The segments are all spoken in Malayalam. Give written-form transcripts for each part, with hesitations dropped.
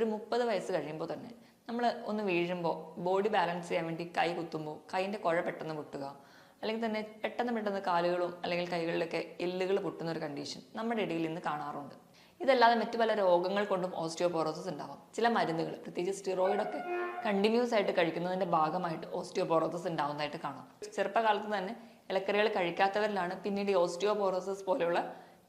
ഒരു 30 വയസ്സ് കഴിയുമ്പോൾ തന്നെ നമ്മൾ ഒന്ന് വീഴുമ്പോൾ ബോഡി ബാലൻസ് ചെയ്യാൻ വേണ്ടി കൈ കുത്തുമ്പോൾ കൈയിൻ്റെ കുഴ പെട്ടെന്ന് പൊട്ടുക, അല്ലെങ്കിൽ തന്നെ പെട്ടെന്ന് കാലുകളും അല്ലെങ്കിൽ കൈകളിലൊക്കെ എല്ലുകൾ പൊട്ടുന്ന ഒരു കണ്ടീഷൻ നമ്മുടെ ഇടയിൽ ഇന്ന് കാണാറുണ്ട്. ഇതല്ലാതെ മറ്റു പല രോഗങ്ങൾ കൊണ്ടും ഓസ്റ്റിയോപോറോസിസ് ഉണ്ടാവാം. ചില മരുന്നുകൾ, പ്രത്യേകിച്ച് സ്റ്റിറോയിഡൊക്കെ കണ്ടിന്യൂസ് ആയിട്ട് കഴിക്കുന്നതിന്റെ ഭാഗമായിട്ട് ഓസ്റ്റിയോപോറോസിസ് ഉണ്ടാവുന്നതായിട്ട് കാണാം. ചെറുപ്പകാലത്ത് തന്നെ ഇലക്കറികൾ കഴിക്കാത്തവരിലാണ് പിന്നീട് ഈ ഓസ്റ്റിയോപോറോസിസ് പോലെയുള്ള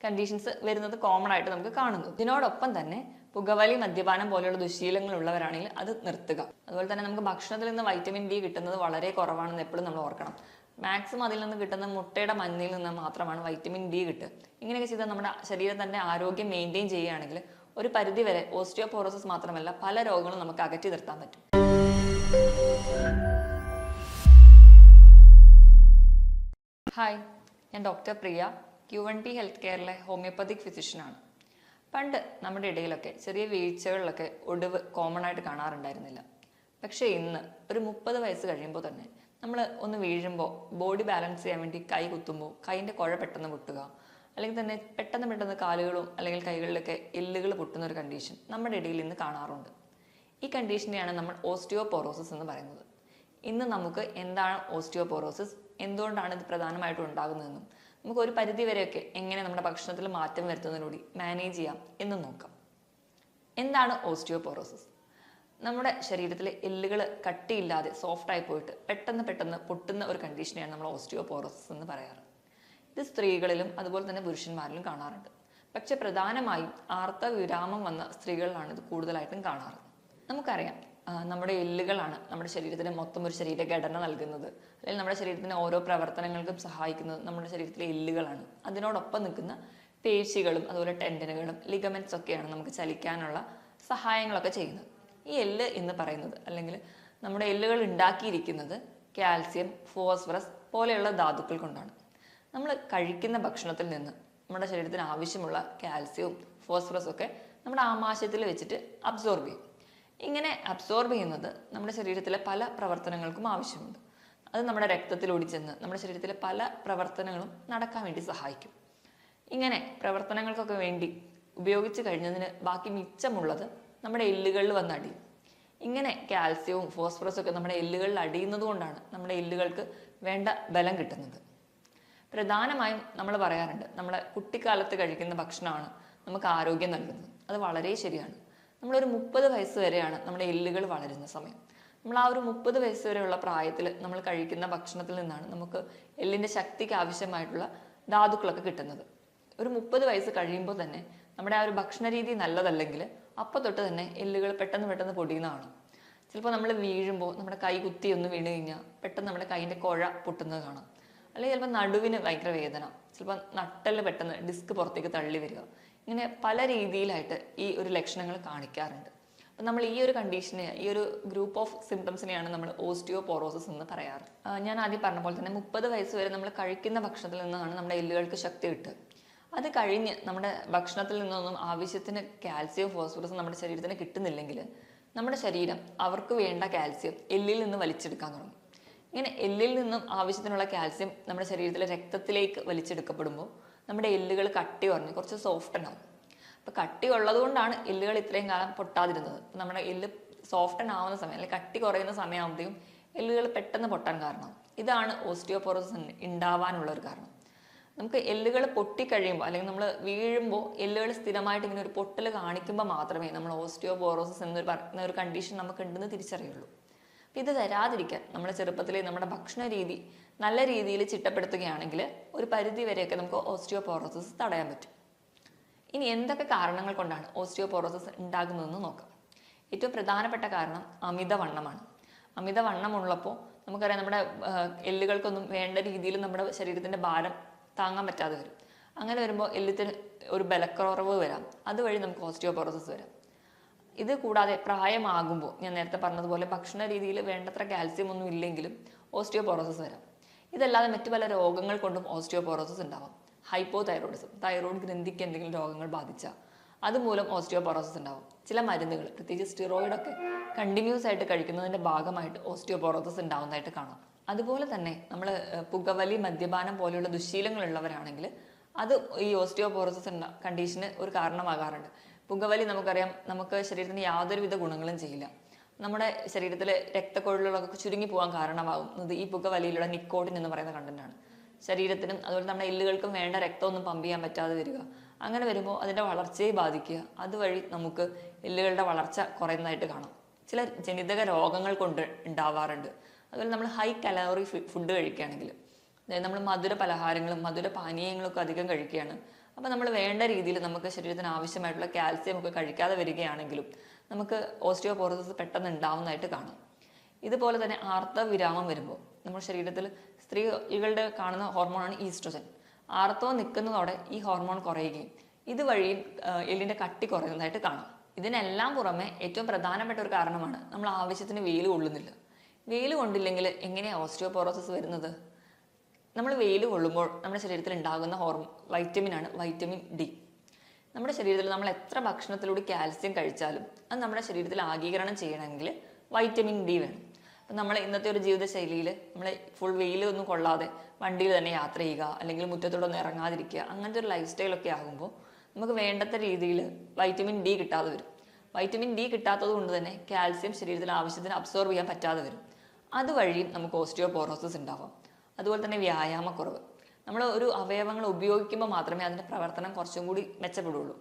കണ്ടീഷൻസ് വരുന്നത് കോമൺ ആയിട്ട് നമുക്ക് കാണുന്നത്. ഇതിനോടൊപ്പം തന്നെ പുകവലി, മദ്യപാനം പോലെയുള്ള ദുശീലങ്ങൾ ഉള്ളവരാണെങ്കിൽ അത് നിർത്തുക. അതുപോലെ തന്നെ നമുക്ക് ഭക്ഷണത്തിൽ നിന്ന് വൈറ്റമിൻ ഡി കിട്ടുന്നത് വളരെ കുറവാണെന്ന് എപ്പോഴും നമ്മൾ ഓർക്കണം. മാക്സിമം അതിൽ നിന്ന് കിട്ടുന്ന മുട്ടയുടെ മഞ്ഞയിൽ നിന്ന് മാത്രമാണ് വൈറ്റമിൻ ഡി കിട്ടുക. ഇങ്ങനെയൊക്കെ ചെയ്താൽ നമ്മുടെ ശരീരത്തിന്റെ ആരോഗ്യം മെയിൻറ്റെയിൻ ചെയ്യുകയാണെങ്കിൽ ഒരു പരിധി വരെ ഓസ്റ്റിയോപോറോസിസ് മാത്രമല്ല പല രോഗങ്ങളും നമുക്ക് അകറ്റി നിർത്താൻ പറ്റും. ഹായ്, ഞാൻ ഡോക്ടർ പ്രിയ, Q1P ഹെൽത്ത് കെയറിലെ ഹോമിയോപ്പതിക് ഫിസിഷ്യനാണ്. പണ്ട് നമ്മുടെ ഇടയിലൊക്കെ ചെറിയ വീഴ്ചകളിലൊക്കെ ഒടിവ് കോമൺ ആയിട്ട് കാണാറുണ്ടായിരുന്നില്ല. പക്ഷേ ഇന്ന് ഒരു 30 വയസ്സ് കഴിയുമ്പോൾ തന്നെ നമ്മൾ ഒന്ന് വീഴുമ്പോൾ ബോഡി ബാലൻസ് ചെയ്യാൻ വേണ്ടി കൈ കുത്തുമ്പോൾ കൈയിൻ്റെ കുഴ പെട്ടെന്ന് പൊട്ടുക, അല്ലെങ്കിൽ തന്നെ പെട്ടെന്ന് കാലുകളും അല്ലെങ്കിൽ കൈകളിലൊക്കെ എല്ലുകൾ പൊട്ടുന്ന ഒരു കണ്ടീഷൻ നമ്മുടെ ഇടയിൽ ഇന്ന് കാണാറുണ്ട്. ഈ കണ്ടീഷനെയാണ് നമ്മൾ ഓസ്റ്റിയോപോറോസിസ് എന്ന് പറയുന്നത്. ഇന്ന് നമുക്ക് എന്താണ് ഓസ്റ്റിയോപോറോസിസ്, എന്തുകൊണ്ടാണ് ഇത് പ്രധാനമായിട്ടും ഉണ്ടാകുന്നതെന്നും നമുക്ക് ഒരു പരിധി വരെയൊക്കെ എങ്ങനെ നമ്മുടെ ഭക്ഷണത്തിൽ മാറ്റം വരുത്തുന്നതിലൂടെ മാനേജ് ചെയ്യാം എന്നും നോക്കാം. എന്താണ് ഓസ്റ്റിയോപോറോസിസ്? നമ്മുടെ ശരീരത്തിലെ എല്ലുകൾ കട്ടിയില്ലാതെ സോഫ്റ്റായി പോയിട്ട് പെട്ടെന്ന് പൊട്ടുന്ന ഒരു കണ്ടീഷനെയാണ് നമ്മൾ ഓസ്റ്റിയോപോറോസിസ് എന്ന് പറയാറ്. ഇത് സ്ത്രീകളിലും അതുപോലെ തന്നെ പുരുഷന്മാരിലും കാണാറുണ്ട്. പക്ഷെ പ്രധാനമായും ആർത്തവവിരാമം വന്ന സ്ത്രീകളിലാണ് ഇത് കൂടുതലായിട്ടും കാണാറ്. നമുക്കറിയാം, നമ്മുടെ എല്ലുകളാണ് നമ്മുടെ ശരീരത്തിന് മൊത്തം ഒരു ശരീരഘടന നൽകുന്നത്, അല്ലെങ്കിൽ നമ്മുടെ ശരീരത്തിന് ഓരോ പ്രവർത്തനങ്ങൾക്കും സഹായിക്കുന്നത് നമ്മുടെ ശരീരത്തിലെ എല്ലുകളാണ്. അതിനോടൊപ്പം നിൽക്കുന്ന പേശികളും അതുപോലെ ടെൻഡനുകളും ലിഗമെന്റ്സ് ഒക്കെയാണ് നമുക്ക് ചലിക്കാനുള്ള സഹായങ്ങളൊക്കെ ചെയ്യുന്നത്. ഈ എല്ല് എന്ന് പറയുന്നത്, അല്ലെങ്കിൽ നമ്മുടെ എല്ലുകൾ ഉണ്ടാക്കിയിരിക്കുന്നത് കാൽസ്യം, ഫോസ്ഫറസ് പോലെയുള്ള ധാതുക്കൾ കൊണ്ടാണ്. നമ്മൾ കഴിക്കുന്ന ഭക്ഷണത്തിൽ നിന്ന് നമ്മുടെ ശരീരത്തിന് ആവശ്യമുള്ള കാൽസ്യവും ഫോസ്ഫറസും ഒക്കെ നമ്മുടെ ആമാശയത്തിൽ വെച്ചിട്ട് അബ്സോർബ് ചെയ്യും. ഇങ്ങനെ അബ്സോർബ് ചെയ്യുന്നത് നമ്മുടെ ശരീരത്തിലെ പല പ്രവർത്തനങ്ങൾക്കും ആവശ്യമുണ്ട്. അത് നമ്മുടെ രക്തത്തിൽ ഓടിച്ചെന്ന് നമ്മുടെ ശരീരത്തിലെ പല പ്രവർത്തനങ്ങളും നടക്കാൻ വേണ്ടി സഹായിക്കും. ഇങ്ങനെ പ്രവർത്തനങ്ങൾക്കൊക്കെ വേണ്ടി ഉപയോഗിച്ച് കഴിഞ്ഞതിന് ബാക്കി മിച്ചമുള്ളത് നമ്മുടെ എല്ലുകളിൽ വന്ന് അടിയും. ഇങ്ങനെ കാൽസ്യവും ഫോസ്ഫറസും ഒക്കെ നമ്മുടെ എല്ലുകളിൽ അടിയുന്നത് കൊണ്ടാണ് നമ്മുടെ എല്ലുകൾക്ക് വേണ്ട ബലം കിട്ടുന്നത്. പ്രധാനമായും നമ്മൾ പറയാറുണ്ട്, നമ്മളെ കുട്ടിക്കാലത്ത് കഴിക്കുന്ന ഭക്ഷണമാണ് നമുക്ക് ആരോഗ്യം നൽകുന്നത്. അത് വളരെ ശരിയാണ്. നമ്മളൊരു 30 വയസ്സ് വരെയാണ് നമ്മുടെ എല്ലുകൾ വളരുന്ന സമയം. നമ്മൾ ആ ഒരു 30 വയസ്സ് വരെയുള്ള പ്രായത്തിൽ നമ്മൾ കഴിക്കുന്ന ഭക്ഷണത്തിൽ നിന്നാണ് നമുക്ക് എല്ലിൻ്റെ ശക്തിക്ക് ആവശ്യമായിട്ടുള്ള ധാതുക്കളൊക്കെ കിട്ടുന്നത്. ഒരു 30 വയസ്സ് കഴിയുമ്പോൾ തന്നെ നമ്മുടെ ആ ഒരു ഭക്ഷണ രീതി നല്ലതല്ലെങ്കിൽ അപ്പോൾ തൊട്ട് തന്നെ എല്ലുകൾ പെട്ടെന്ന് പൊടിയുന്നതാണ്. ചിലപ്പോൾ നമ്മൾ വീഴുമ്പോൾ നമ്മുടെ കൈ കുത്തി ഒന്ന് വീണ് കഴിഞ്ഞാൽ പെട്ടെന്ന് നമ്മുടെ കൈയിൻ്റെ കുഴ പൊട്ടുന്നത് കാണാം. അല്ലെങ്കിൽ ചിലപ്പോൾ നടുവിന് ഭയങ്കര വേദന, ചിലപ്പോൾ നട്ടെല്ല് പെട്ടെന്ന് ഡിസ്ക് പുറത്തേക്ക് തള്ളി വരിക. ഇങ്ങനെ പല രീതിയിലായിട്ട് ഈ ഒരു ലക്ഷണങ്ങൾ കാണിക്കാറുണ്ട്. അപ്പം നമ്മൾ ഈ ഒരു കണ്ടീഷനെ, ഈ ഒരു ഗ്രൂപ്പ് ഓഫ് സിംറ്റംസിനെയാണ് നമ്മൾ ഓസ്റ്റിയോപോറോസിസ് എന്ന് പറയാറ്. ഞാൻ ആദ്യം പറഞ്ഞ പോലെ തന്നെ 30 വയസ്സ് വരെ നമ്മൾ കഴിക്കുന്ന ഭക്ഷണത്തിൽ നിന്നാണ് നമ്മുടെ എല്ലുകൾക്ക് ശക്തി കിട്ടുക. അത് കഴിഞ്ഞ് നമ്മുടെ ഭക്ഷണത്തിൽ നിന്നൊന്നും ആവശ്യത്തിന് കാൽസ്യവും ഫോസ്ഫറസും നമ്മുടെ ശരീരത്തിന് കിട്ടുന്നില്ലെങ്കിൽ നമ്മുടെ ശരീരം അവർക്ക് വേണ്ട കാൽസ്യം എല്ലിൽ നിന്ന് വലിച്ചെടുക്കാൻ തുടങ്ങും. ഇങ്ങനെ എല്ലിൽ നിന്നും ആവശ്യത്തിനുള്ള കാൽസ്യം നമ്മുടെ ശരീരത്തിലെ രക്തത്തിലേക്ക് വലിച്ചെടുക്കപ്പെടുമ്പോൾ നമ്മുടെ എല്ലുകൾ കട്ടി കുറഞ്ഞ് കുറച്ച് സോഫ്റ്റ് ഉണ്ടാവും. അപ്പോൾ കട്ടി ഉള്ളത് കൊണ്ടാണ് എല്ലുകൾ ഇത്രയും കാലം പൊട്ടാതിരുന്നത്. നമ്മുടെ എല്ല് സോഫ്റ്റൻ ആവുന്ന സമയം, അല്ലെങ്കിൽ കട്ടി കുറയുന്ന സമയമാകുമ്പോഴത്തേക്കും എല്ലുകൾ പെട്ടെന്ന് പൊട്ടാൻ കാരണം. ഇതാണ് ഓസ്റ്റിയോപോറോസിസ് ഉണ്ടാവാനുള്ള ഒരു കാരണം. നമുക്ക് എല്ലുകൾ പൊട്ടിക്കഴിയുമ്പോൾ, അല്ലെങ്കിൽ നമ്മൾ വീഴുമ്പോൾ എല്ലുകൾ സ്ഥിരമായിട്ട് ഇങ്ങനെ ഒരു പൊട്ടൽ കാണിക്കുമ്പോൾ മാത്രമേ നമ്മൾ ഓസ്റ്റിയോപോറോസിസ് എന്നൊരു കണ്ടീഷൻ നമുക്ക് ഉണ്ടെന്ന് തിരിച്ചറിയുള്ളൂ. അപ്പം ഇത് വരാതിരിക്കാൻ നമ്മുടെ ചെറുപ്പത്തിലെ നമ്മുടെ ഭക്ഷണ രീതി നല്ല രീതിയിൽ ചിട്ടപ്പെടുത്തുകയാണെങ്കിൽ ഒരു പരിധി വരെയൊക്കെ നമുക്ക് ഓസ്റ്റിയോപോറോസിസ് തടയാൻ പറ്റും. ഇനി എന്തൊക്കെ കാരണങ്ങൾ കൊണ്ടാണ് ഓസ്റ്റിയോപോറോസിസ് ഉണ്ടാകുന്നതെന്ന് നോക്കാം. ഏറ്റവും പ്രധാനപ്പെട്ട കാരണം അമിതവണ്ണമാണ്. അമിതവണ്ണമുള്ളപ്പോൾ നമുക്കറിയാം, നമ്മുടെ എല്ലുകൾക്കൊന്നും വേണ്ട രീതിയിൽ നമ്മുടെ ശരീരത്തിൻ്റെ ഭാരം താങ്ങാൻ പറ്റാതെ വരും. അങ്ങനെ വരുമ്പോൾ എല്ലിന് ഒരു ബലക്കുറവ് വരാം. അതുവഴി നമുക്ക് ഓസ്റ്റിയോപോറോസിസ് വരാം. ഇത് കൂടാതെ പ്രായമാകുമ്പോൾ ഞാൻ നേരത്തെ പറഞ്ഞതുപോലെ ഭക്ഷണ രീതിയിൽ വേണ്ടത്ര കാൽസ്യം ഒന്നും ഇല്ലെങ്കിലും ഓസ്റ്റിയോപോറോസിസ് വരാം. ഇതല്ലാതെ മറ്റു പല രോഗങ്ങൾ കൊണ്ടും ഓസ്റ്റിയോപോറോസിസ് ഉണ്ടാവാം. ഹൈപ്പോതൈറോയിഡിസം, തൈറോയ്ഡ് ഗ്രന്ഥിക്ക് എന്തെങ്കിലും രോഗങ്ങൾ ബാധിച്ചാൽ അതുമൂലം ഓസ്റ്റിയോപോറോസിസ് ഉണ്ടാവും. ചില മരുന്നുകൾ, പ്രത്യേകിച്ച് സ്റ്റിറോയിഡൊക്കെ കണ്ടിന്യൂസ് ആയിട്ട് കഴിക്കുന്നതിൻ്റെ ഭാഗമായിട്ട് ഓസ്റ്റിയോപോറോസിസ് ഉണ്ടാവുന്നതായിട്ട് കാണാം. അതുപോലെ തന്നെ നമ്മൾ പുകവലി, മദ്യപാനം പോലെയുള്ള ദുശീലങ്ങളുള്ളവരാണെങ്കിൽ അത് ഈ ഓസ്റ്റിയോപോറോസിസ് കണ്ടീഷന് ഒരു കാരണമാകാറുണ്ട്. പുകവലി നമുക്കറിയാം, നമുക്ക് ശരീരത്തിന് യാതൊരുവിധ ഗുണങ്ങളും ചെയ്യില്ല. നമ്മുടെ ശരീരത്തിലെ രക്തക്കൊഴലുകളൊക്കെ ചുരുങ്ങി പോകാൻ കാരണമാകുന്നത് ഈ പുകവലിയിലുള്ള നിക്കോട്ടിൻ എന്ന് പറയുന്ന കണ്ടന്റാണ്. ശരീരത്തിനും അതുപോലെ നമ്മുടെ എല്ലുകൾക്കും വേണ്ട രക്തമൊന്നും പമ്പ് ചെയ്യാൻ പറ്റാതെ വരിക. അങ്ങനെ വരുമ്പോൾ അതിൻ്റെ വളർച്ചയെ ബാധിക്കുക. അതുവഴി നമുക്ക് എല്ലുകളുടെ വളർച്ച കുറയുന്നതായിട്ട് കാണാം. ചില ജനിതക രോഗങ്ങൾ കൊണ്ട് ഉണ്ടാവാറുണ്ട്. അതുപോലെ നമ്മൾ ഹൈ കലോറി ഫുഡ് കഴിക്കുകയാണെങ്കിൽ, അതായത് നമ്മൾ മധുര പലഹാരങ്ങളും മധുര പാനീയങ്ങളൊക്കെ അധികം കഴിക്കുകയാണ്. അപ്പോൾ നമ്മൾ വേണ്ട രീതിയിൽ നമുക്ക് ശരീരത്തിന് ആവശ്യമായിട്ടുള്ള കാൽസ്യം ഒക്കെ കഴിക്കാതെ വരികയാണെങ്കിലും നമുക്ക് ഓസ്റ്റിയോപോറോസിസ് പെട്ടെന്ന് ഉണ്ടാവുന്നതായിട്ട് കാണാം. ഇതുപോലെ തന്നെ ആർത്തവവിരാമം വരുമ്പോൾ നമ്മുടെ ശരീരത്തിൽ സ്ത്രീകളുടെ കാണുന്ന ഹോർമോണാണ് ഈസ്ട്രോജൻ. ആർത്തവം നിൽക്കുന്നതോടെ ഈ ഹോർമോൺ കുറയുകയും ഇതുവഴിയും എല്ലിൻ്റെ കട്ടി കുറയുന്നതായിട്ട് കാണാം. ഇതിനെല്ലാം പുറമെ ഏറ്റവും പ്രധാനപ്പെട്ട ഒരു കാരണമാണ് നമ്മൾ ആവശ്യത്തിന് വെയിൽ കൊള്ളുന്നില്ല. വെയിൽ കൊണ്ടില്ലെങ്കിൽ എങ്ങനെയാണ് ഓസ്റ്റിയോപോറോസിസ് വരുന്നത്? നമ്മൾ വെയിൽ കൊള്ളുമ്പോൾ നമ്മുടെ ശരീരത്തിൽ ഉണ്ടാകുന്ന വൈറ്റമിനാണ് വൈറ്റമിൻ ഡി. നമ്മുടെ ശരീരത്തിൽ നമ്മൾ എത്ര ഭക്ഷണത്തിലൂടെ കാൽസ്യം കഴിച്ചാലും അത് നമ്മുടെ ശരീരത്തിൽ ആഗീകരണം ചെയ്യണമെങ്കിൽ വൈറ്റമിൻ ഡി വേണം. അപ്പം നമ്മൾ ഇന്നത്തെ ഒരു ജീവിതശൈലിയിൽ നമ്മൾ ഫുൾ വെയിലൊന്നും കൊള്ളാതെ വണ്ടിയിൽ തന്നെ യാത്ര ചെയ്യുക, അല്ലെങ്കിൽ മുറ്റത്തൂടെ ഒന്നും ഇറങ്ങാതിരിക്കുക, അങ്ങനത്തെ ഒരു ലൈഫ് സ്റ്റൈലൊക്കെ ആകുമ്പോൾ നമുക്ക് വേണ്ടത്ര രീതിയിൽ വൈറ്റമിൻ ഡി കിട്ടാതെ വരും. വൈറ്റമിൻ ഡി കിട്ടാത്തത് കൊണ്ട് തന്നെ കാൽസ്യം ശരീരത്തിൽ ആവശ്യത്തിന് അബ്സോർബ് ചെയ്യാൻ പറ്റാതെ വരും. അതുവഴിയും നമുക്ക് ഓസ്റ്റിയോപോറോസിസ് ഉണ്ടാവാം. അതുപോലെ തന്നെ വ്യായാമക്കുറവ്. നമ്മൾ ഒരു അവയവങ്ങൾ ഉപയോഗിക്കുമ്പോൾ മാത്രമേ അതിൻ്റെ പ്രവർത്തനം കുറച്ചും കൂടി മെച്ചപ്പെടുള്ളൂ.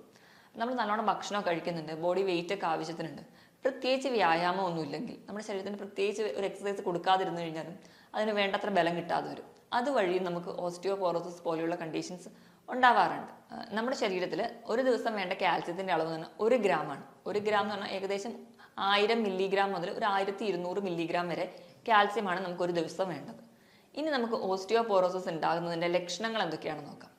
നമ്മൾ നല്ലോണം ഭക്ഷണം കഴിക്കുന്നുണ്ട്, ബോഡി വെയിറ്റ് ഒക്കെ ആവശ്യത്തിനുണ്ട്, പ്രത്യേകിച്ച് വ്യായാമം ഒന്നും ഇല്ലെങ്കിൽ നമ്മുടെ ശരീരത്തിന് പ്രത്യേകിച്ച് ഒരു എക്സസൈസ് കൊടുക്കാതിരുന്നു കഴിഞ്ഞാലും അതിന് വേണ്ടത്ര ബലം കിട്ടാതെ വരും. അതുവഴി നമുക്ക് ഓസ്റ്റിയോപോറോസിസ് പോലെയുള്ള കണ്ടീഷൻസ് ഉണ്ടാവാറുണ്ട്. നമ്മുടെ ശരീരത്തിൽ ഒരു ദിവസം വേണ്ട കാൽസ്യത്തിൻ്റെ അളവ് എന്ന് പറഞ്ഞാൽ 1 ഗ്രാമാണ്. 1 ഗ്രാം എന്ന് പറഞ്ഞാൽ ഏകദേശം 1000 മില്ലിഗ്രാം മുതൽ ഒരു 1200 മില്ലിഗ്രാം വരെ കാൽസ്യമാണ് നമുക്ക് ഒരു ദിവസം വേണ്ടത്. ഇനി നമുക്ക് ഓസ്റ്റിയോപോറോസിസ് ഉണ്ടാകുന്നതിൻ്റെ ലക്ഷണങ്ങൾ എന്തൊക്കെയാണെന്ന് നോക്കാം.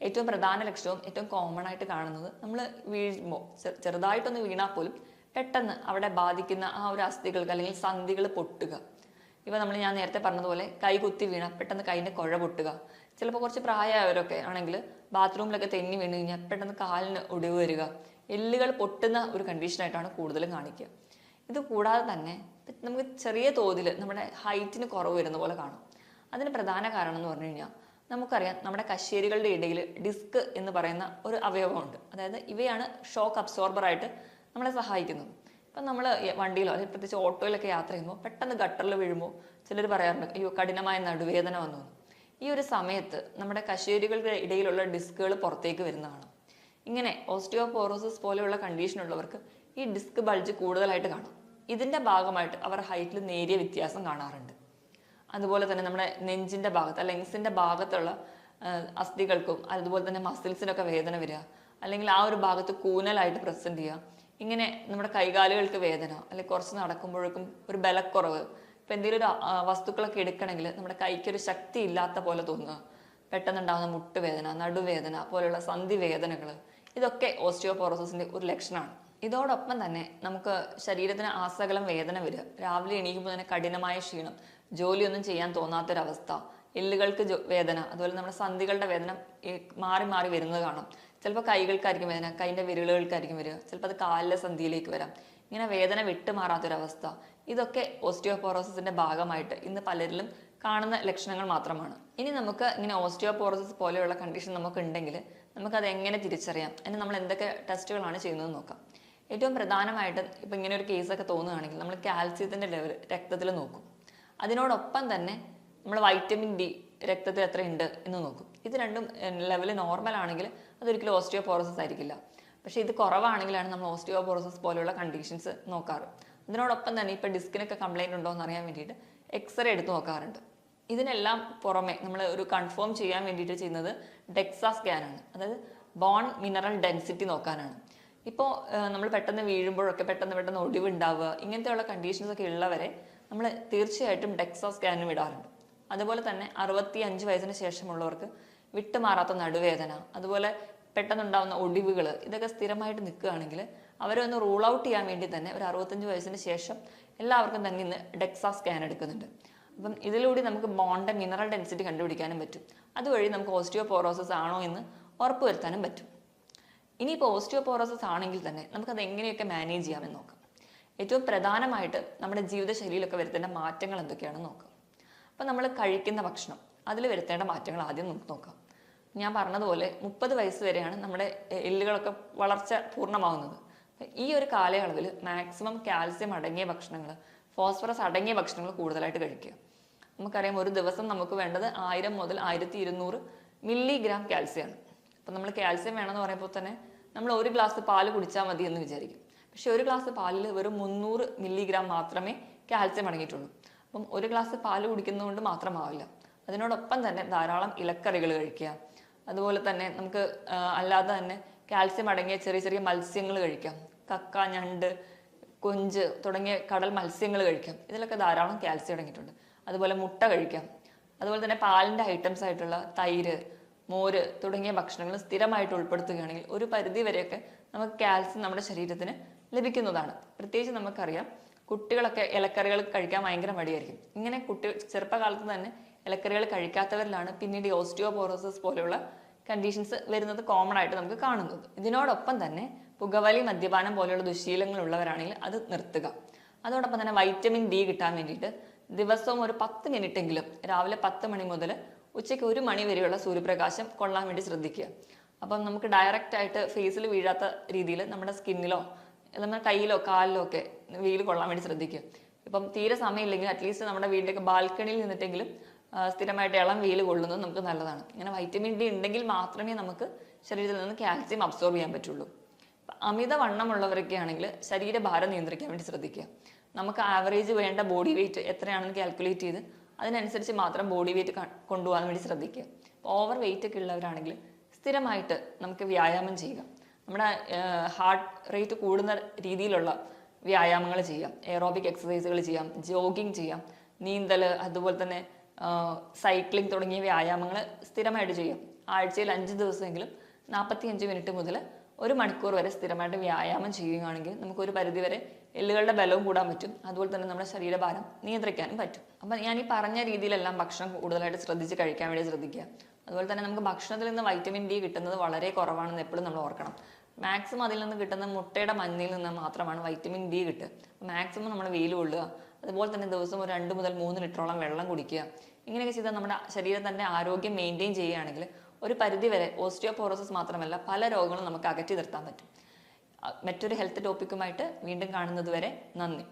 ഏറ്റവും പ്രധാന ലക്ഷണവും ഏറ്റവും കോമൺ ആയിട്ട് കാണുന്നത്, നമ്മൾ വീഴുമ്പോൾ ചെറുതായിട്ടൊന്ന് വീണാൽ പോലും പെട്ടെന്ന് അവിടെ ബാധിക്കുന്ന ആ ഒരു അസ്ഥികൾക്ക് അല്ലെങ്കിൽ സന്ധികൾ പൊട്ടുക. ഞാൻ നേരത്തെ പറഞ്ഞതുപോലെ കൈ കുത്തി വീണാൽ പെട്ടെന്ന് കൈൻ്റെ കുഴ പൊട്ടുക. ചിലപ്പോൾ കുറച്ച് പ്രായമായവരൊക്കെ ആണെങ്കിൽ ബാത്റൂമിലൊക്കെ തെന്നി വീണ് കഴിഞ്ഞാൽ പെട്ടെന്ന് കാലിന് ഒടിവ് വരിക, എല്ലുകൾ പൊട്ടുന്ന ഒരു കണ്ടീഷനായിട്ടാണ് കൂടുതലും കാണിക്കുക. ഇത് കൂടാതെ തന്നെ നമുക്ക് ചെറിയ തോതിൽ നമ്മുടെ ഹൈറ്റിന് കുറവ് വരുന്ന പോലെ കാണും. അതിന് പ്രധാന കാരണം എന്ന് പറഞ്ഞു കഴിഞ്ഞാൽ നമുക്കറിയാം, നമ്മുടെ കശേരുകളുടെ ഇടയിൽ ഡിസ്ക് എന്ന് പറയുന്ന ഒരു അവയവമുണ്ട്. അതായത് ഇവയാണ് ഷോക്ക് അബ്സോർബറായിട്ട് നമ്മളെ സഹായിക്കുന്നത്. ഇപ്പം നമ്മൾ വണ്ടിയിലോ അല്ലെങ്കിൽ പ്രത്യേകിച്ച് ഓട്ടോയിലൊക്കെ യാത്ര ചെയ്യുമ്പോൾ പെട്ടെന്ന് ഗട്ടറിൽ വീഴുമ്പോൾ ചിലർ പറയാറുണ്ട്, അയ്യോ കഠിനമായ നടുവേദന വന്നു. ഈ ഒരു സമയത്ത് നമ്മുടെ കശേരുകളുടെ ഇടയിലുള്ള ഡിസ്കുകൾ പുറത്തേക്ക് വരുന്നതാണ്. ഇങ്ങനെ ഓസ്റ്റിയോപോറോസിസ് പോലെയുള്ള കണ്ടീഷനുള്ളവർക്ക് ഈ ഡിസ്ക് ബൾജ് കൂടുതലായിട്ട് കാണും. ഇതിൻ്റെ ഭാഗമായിട്ട് അവർ ഹൈറ്റിൽ നേരിയ വ്യത്യാസം കാണാറുണ്ട്. അതുപോലെ തന്നെ നമ്മുടെ നെഞ്ചിൻ്റെ ഭാഗത്ത് ലെങ്സിൻ്റെ ഭാഗത്തുള്ള അസ്ഥികൾക്കും അതുപോലെ തന്നെ മസിൽസിനൊക്കെ വേദന വരിക, അല്ലെങ്കിൽ ആ ഒരു ഭാഗത്ത് കൂനലായിട്ട് പ്രസൻറ്റ് ചെയ്യുക. ഇങ്ങനെ നമ്മുടെ കൈകാലുകൾക്ക് വേദന, അല്ലെങ്കിൽ കുറച്ച് നടക്കുമ്പോഴേക്കും ഒരു ബലക്കുറവ്, ഇപ്പം എന്തെങ്കിലും ഒരു വസ്തുക്കളൊക്കെ എടുക്കണമെങ്കിൽ നമ്മുടെ കൈക്കൊരു ശക്തി ഇല്ലാത്ത പോലെ തോന്നുക, പെട്ടെന്നുണ്ടാകുന്ന മുട്ടുവേദന, നടുവേദന പോലെയുള്ള സന്ധി വേദനകൾ, ഇതൊക്കെ ഓസ്റ്റിയോപോറോസിസിൻ്റെ ഒരു ലക്ഷണമാണ്. ഇതോടൊപ്പം തന്നെ നമുക്ക് ശരീരത്തിന് ആസകലം വേദന വരിക, രാവിലെ എണീക്കുമ്പോൾ തന്നെ കഠിനമായ ക്ഷീണം, ജോലിയൊന്നും ചെയ്യാൻ തോന്നാത്തൊരവസ്ഥ, എല്ലുകൾക്ക് വേദന, അതുപോലെ നമ്മുടെ സന്ധികളുടെ വേദന മാറി മാറി വരുന്നത് കാണാം. ചിലപ്പോൾ കൈകൾക്കായിരിക്കും വേദന, കൈൻ്റെ വിരലുകൾക്കായിരിക്കും വരിക, ചിലപ്പോൾ അത് കാലിലെ സന്ധിയിലേക്ക് വരാം. ഇങ്ങനെ വേദന വിട്ടുമാറാത്തൊരവസ്ഥ, ഇതൊക്കെ ഓസ്റ്റിയോപോറോസിസിന്റെ ഭാഗമായിട്ട് ഇന്ന് പലരിലും കാണുന്ന ലക്ഷണങ്ങൾ മാത്രമാണ്. ഇനി നമുക്ക് ഇങ്ങനെ ഓസ്റ്റിയോപോറോസിസ് പോലെയുള്ള കണ്ടീഷൻ നമുക്ക് ഉണ്ടെങ്കിൽ നമുക്കത് എങ്ങനെ തിരിച്ചറിയാം, അതിന് നമ്മൾ എന്തൊക്കെ ടെസ്റ്റുകളാണ് ചെയ്യുന്നതെന്ന് നോക്കാം. ഏറ്റവും പ്രധാനമായിട്ട് ഇപ്പം ഇങ്ങനെ ഒരു കേസൊക്കെ തോന്നുകയാണെങ്കിൽ നമ്മൾ കാൽസ്യത്തിൻ്റെ ലെവൽ രക്തത്തിൽ നോക്കും. അതിനോടൊപ്പം തന്നെ നമ്മൾ വൈറ്റമിൻ ഡി രക്തത്തിൽ എത്ര ഉണ്ട് എന്ന് നോക്കും. ഇത് രണ്ടും ലെവൽ നോർമൽ ആണെങ്കിൽ അതൊരിക്കലും ഓസ്റ്റിയോപോറോസിസ് ആയിരിക്കില്ല. പക്ഷേ ഇത് കുറവാണെങ്കിലാണ് നമ്മൾ ഓസ്റ്റിയോപോറോസിസ് പോലെയുള്ള കണ്ടീഷൻസ് നോക്കാറ്. ഇതിനോടൊപ്പം തന്നെ ഇപ്പം ഡിസ്കിനൊക്കെ കംപ്ലൈൻറ്റ് ഉണ്ടോ എന്ന് അറിയാൻ വേണ്ടിയിട്ട് എക്സ്റേ എടുത്ത് നോക്കാറുണ്ട്. ഇതിനെല്ലാം പുറമെ നമ്മൾ ഒരു കൺഫേം ചെയ്യാൻ വേണ്ടിയിട്ട് ചെയ്യുന്നത് ഡെക്സാ സ്കാനാണ്. അതായത് ബോൺ മിനറൽ ഡെൻസിറ്റി നോക്കാനാണ്. ഇപ്പോൾ നമ്മൾ പെട്ടെന്ന് വീഴുമ്പോഴൊക്കെ പെട്ടെന്ന് ഒടിവുണ്ടാവുക, ഇങ്ങനത്തെയുള്ള കണ്ടീഷൻസ് ഒക്കെ ഉള്ളവരെ നമ്മൾ തീർച്ചയായിട്ടും ഡെക്സാ സ്കാനും ഇടാറുണ്ട്. അതുപോലെ തന്നെ 65 വയസ്സിന് ശേഷമുള്ളവർക്ക് വിട്ടുമാറാത്ത നടുവേദന, അതുപോലെ പെട്ടെന്നുണ്ടാകുന്ന ഒടിവുകൾ, ഇതൊക്കെ സ്ഥിരമായിട്ട് നിൽക്കുകയാണെങ്കിൽ അവരെ ഒന്ന് റൂൾ ഔട്ട് ചെയ്യാൻ വേണ്ടി തന്നെ ഒരു 65 വയസ്സിന് ശേഷം എല്ലാവർക്കും തന്നെ ഇന്ന് ഡെക്സാ സ്കാൻ എടുക്കുന്നുണ്ട്. അപ്പം ഇതിലൂടെ നമുക്ക് ബോണിൻ്റെ മിനറൽ ഡെൻസിറ്റി കണ്ടുപിടിക്കാനും പറ്റും. അതുവഴി നമുക്ക് ഓസ്റ്റിയോപോറോസിസ് ആണോ എന്ന് ഉറപ്പുവരുത്താനും പറ്റും. ഇനിയിപ്പോൾ ഓസ്റ്റിയോപോറോസിസ് ആണെങ്കിൽ തന്നെ നമുക്കത് എങ്ങനെയൊക്കെ മാനേജ് ചെയ്യാമെന്ന് നോക്കാം. ഏറ്റവും പ്രധാനമായിട്ട് നമ്മുടെ ജീവിതശൈലിയിലൊക്കെ വരുത്തേണ്ട മാറ്റങ്ങൾ എന്തൊക്കെയാണെന്ന് നോക്കാം. അപ്പോൾ നമ്മൾ കഴിക്കുന്ന ഭക്ഷണം, അതിൽ വരുത്തേണ്ട മാറ്റങ്ങൾ ആദ്യം നമുക്ക് നോക്കാം. ഞാൻ പറഞ്ഞതുപോലെ 30 വയസ്സ് വരെയാണ് നമ്മുടെ എല്ലുകളൊക്കെ വളർച്ച പൂർണ്ണമാകുന്നത്. ഈ ഒരു കാലയളവിൽ മാക്സിമം കാൽസ്യം അടങ്ങിയ ഭക്ഷണങ്ങൾ, ഫോസ്ഫറസ് അടങ്ങിയ ഭക്ഷണങ്ങൾ കൂടുതലായിട്ട് കഴിക്കുക. നമുക്കറിയാം ഒരു ദിവസം നമുക്ക് വേണ്ടത് 1000 മുതൽ 1200 മില്ലിഗ്രാം കാൽസ്യമാണ്. അപ്പം നമ്മൾ കാൽസ്യം വേണമെന്ന് പറയുമ്പോൾ തന്നെ നമ്മൾ ഒരു ഗ്ലാസ് പാല് കുടിച്ചാൽ മതി എന്ന് വിചാരിക്കും. പക്ഷെ ഒരു ഗ്ലാസ് പാലിൽ വെറും 300 മില്ലിഗ്രാം മാത്രമേ കാൽസ്യം അടങ്ങിയിട്ടുള്ളൂ. അപ്പം ഒരു ഗ്ലാസ് പാല് കുടിക്കുന്നതുകൊണ്ട് മാത്രമാവില്ല. അതിനോടൊപ്പം തന്നെ ധാരാളം ഇലക്കറികൾ കഴിക്കുക. അതുപോലെ തന്നെ നമുക്ക് അല്ലാതെ തന്നെ കാൽസ്യം അടങ്ങിയ ചെറിയ ചെറിയ മത്സ്യങ്ങൾ കഴിക്കാം. കക്ക, ഞണ്ട്, കൊഞ്ച് തുടങ്ങിയ കടൽ മത്സ്യങ്ങൾ കഴിക്കാം. ഇതിലൊക്കെ ധാരാളം കാൽസ്യം അടങ്ങിയിട്ടുണ്ട്. അതുപോലെ മുട്ട കഴിക്കാം. അതുപോലെ തന്നെ പാലിൻ്റെ ഐറ്റംസ് ആയിട്ടുള്ള തൈര്, മോര് തുടങ്ങിയ ഭക്ഷണങ്ങൾ സ്ഥിരമായിട്ട് ഉൾപ്പെടുത്തുകയാണെങ്കിൽ ഒരു പരിധി വരെയൊക്കെ നമുക്ക് കാൽസ്യം നമ്മുടെ ശരീരത്തിന് ലഭിക്കുന്നതാണ്. പ്രത്യേകിച്ച് നമുക്കറിയാം കുട്ടികളൊക്കെ ഇലക്കറികൾ കഴിക്കാൻ ഭയങ്കര മടിയായിരിക്കും. ഇങ്ങനെ ചെറുപ്പകാലത്ത് തന്നെ ഇലക്കറികൾ കഴിക്കാത്തവരിലാണ് പിന്നീട് ഓസ്റ്റിയോപോറോസിസ് പോലെയുള്ള കണ്ടീഷൻസ് വരുന്നത് കോമൺ ആയിട്ട് നമുക്ക് കാണുന്നത്. ഇതിനോടൊപ്പം തന്നെ പുകവലി, മദ്യപാനം പോലെയുള്ള ദുശീലങ്ങൾ ഉള്ളവരാണെങ്കിൽ അത് നിർത്തുക. അതോടൊപ്പം തന്നെ വൈറ്റമിൻ ഡി കിട്ടാൻ വേണ്ടിയിട്ട് ദിവസവും ഒരു 10 മിനിറ്റെങ്കിലും രാവിലെ 10 മണി മുതൽ ഉച്ചയ്ക്ക് 1 മണി വരെയുള്ള സൂര്യപ്രകാശം കൊള്ളാൻ വേണ്ടി ശ്രദ്ധിക്കുക. അപ്പം നമുക്ക് ഡയറക്റ്റ് ആയിട്ട് ഫേസിൽ വീഴാത്ത രീതിയിൽ നമ്മുടെ സ്കിന്നിലോ നമ്മുടെ കയ്യിലോ കാലിലോ ഒക്കെ വെയിൽ കൊള്ളാൻ വേണ്ടി ശ്രദ്ധിക്കുക. ഇപ്പം തീരെ സമയമില്ലെങ്കിൽ അറ്റ്ലീസ്റ്റ് നമ്മുടെ വീട്ടിലേക്ക് ബാൽക്കണിയിൽ നിന്നിട്ടെങ്കിലും സ്ഥിരമായിട്ട് ഇളം വെയിൽ കൊള്ളുന്നത് നമുക്ക് നല്ലതാണ്. ഇങ്ങനെ വൈറ്റമിൻ ഡി ഉണ്ടെങ്കിൽ മാത്രമേ നമുക്ക് ശരീരത്തിൽ നിന്ന് കാൽസ്യം അബ്സോർബ് ചെയ്യാൻ പറ്റുള്ളൂ. അമിത വണ്ണമുള്ളവരൊക്കെ ആണെങ്കിൽ ശരീരഭാരം നിയന്ത്രിക്കാൻ വേണ്ടി ശ്രദ്ധിക്കുക. നമുക്ക് ആവറേജ് വേണ്ട ബോഡി വെയിറ്റ് എത്രയാണെന്ന് കാൽക്കുലേറ്റ് ചെയ്ത് അതിനനുസരിച്ച് മാത്രം ബോഡി വെയിറ്റ് കൊണ്ടുപോകാൻ വേണ്ടി ശ്രദ്ധിക്കുക. ഓവർ വെയിറ്റ് ഒക്കെ ഉള്ളവരാണെങ്കിൽ സ്ഥിരമായിട്ട് നമുക്ക് വ്യായാമം ചെയ്യുക. നമ്മുടെ ഹാർട്ട് റേറ്റ് കൂടുന്ന രീതിയിലുള്ള വ്യായാമങ്ങൾ ചെയ്യാം. എയറോബിക് എക്സസൈസുകൾ ചെയ്യാം, ജോഗിങ് ചെയ്യാം, നീന്തൽ, അതുപോലെ തന്നെ സൈക്ലിംഗ് തുടങ്ങിയ വ്യായാമങ്ങൾ സ്ഥിരമായിട്ട് ചെയ്യാം. ആഴ്ചയിൽ 5 ദിവസമെങ്കിലും 45 മിനിറ്റ് മുതൽ 1 മണിക്കൂർ വരെ സ്ഥിരമായിട്ട് വ്യായാമം ചെയ്യുകയാണെങ്കിൽ നമുക്കൊരു പരിധിവരെ എല്ലുകളുടെ ബലവും കൂടാൻ പറ്റും. അതുപോലെ തന്നെ നമ്മുടെ ശരീരഭാരം നിയന്ത്രിക്കാനും പറ്റും. അപ്പം ഞാൻ ഈ പറഞ്ഞ രീതിയിലെല്ലാം ഭക്ഷണം കൂടുതലായിട്ട് ശ്രദ്ധിച്ച് കഴിക്കാൻ വേണ്ടി ശ്രദ്ധിക്കുക. അതുപോലെ തന്നെ നമുക്ക് ഭക്ഷണത്തിൽ നിന്ന് വൈറ്റമിൻ ഡി കിട്ടുന്നത് വളരെ കുറവാണെന്ന് എപ്പോഴും നമ്മൾ ഓർക്കണം. മാക്സിമം അതിൽ നിന്ന് കിട്ടുന്ന മുട്ടയുടെ മഞ്ഞയിൽ നിന്ന് മാത്രമാണ് വൈറ്റമിൻ ഡി കിട്ടുക. മാക്സിമം നമ്മൾ വെയിൽ കൊള്ളുക. അതുപോലെ തന്നെ ദിവസം ഒരു 2 മുതൽ 3 ലിറ്ററോളം വെള്ളം കുടിക്കുക. ഇങ്ങനെയൊക്കെ ചെയ്താൽ നമ്മുടെ ശരീരത്തിൻ്റെ ആരോഗ്യം മെയിൻറ്റെയിൻ ചെയ്യുകയാണെങ്കിൽ ഒരു പരിധി വരെ ഓസ്റ്റിയോപോറോസിസ് മാത്രമല്ല പല രോഗങ്ങളും നമുക്ക് അകറ്റി നിർത്താൻ പറ്റും. മറ്റൊരു ഹെൽത്ത് ടോപ്പിക്കുമായിട്ട് വീണ്ടും കാണുന്നത് വരെ നന്ദി.